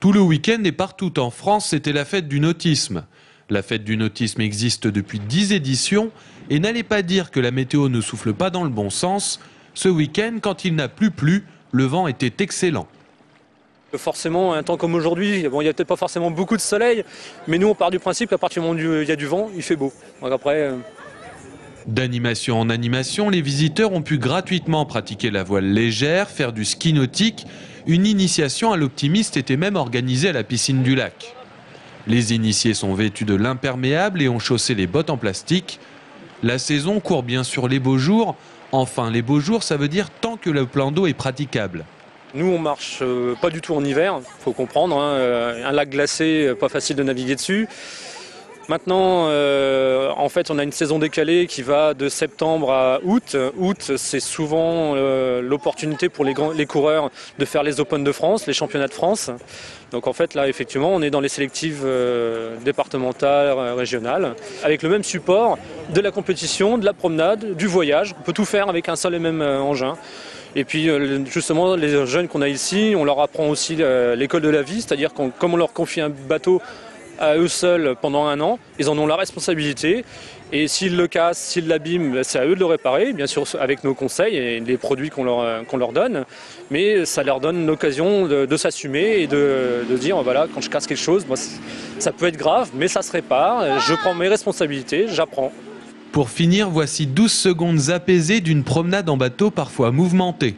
Tout le week-end et partout en France, c'était la fête du nautisme. La fête du nautisme existe depuis 10 éditions et n'allez pas dire que la météo ne souffle pas dans le bon sens. Ce week-end, quand il n'a plus plu, le vent était excellent. Forcément, un temps comme aujourd'hui, bon, il n'y a peut-être pas forcément beaucoup de soleil, mais nous on part du principe qu'à partir du moment où il y a du vent, il fait beau. Donc après, D'animation en animation, les visiteurs ont pu gratuitement pratiquer la voile légère, faire du ski nautique. Une initiation à l'optimiste était même organisée à la piscine du lac. Les initiés sont vêtus de l'imperméable et ont chaussé les bottes en plastique. La saison court bien sûr les beaux jours. Enfin, les beaux jours, ça veut dire tant que le plan d'eau est praticable. nous on marche pas du tout en hiver, faut comprendre, hein, un lac glacé, pas facile de naviguer dessus. Maintenant, en fait, on a une saison décalée qui va de septembre à août. Août, c'est souvent l'opportunité pour les coureurs de faire les Open de France, les championnats de France. Donc en fait, là, effectivement, on est dans les sélectives départementales, régionales, avec le même support de la compétition, de la promenade, du voyage. On peut tout faire avec un seul et même engin. Et puis justement, les jeunes qu'on a ici, on leur apprend aussi l'école de la vie, c'est-à-dire comme on leur confie un bateau à eux seuls pendant un an, ils en ont la responsabilité et s'ils le cassent, s'ils l'abîment, c'est à eux de le réparer, bien sûr avec nos conseils et les produits qu'on leur donne, mais ça leur donne l'occasion de s'assumer et de dire voilà, quand je casse quelque chose, moi, ça peut être grave, mais ça se répare, je prends mes responsabilités, j'apprends. Pour finir, voici 12 secondes apaisées d'une promenade en bateau parfois mouvementée.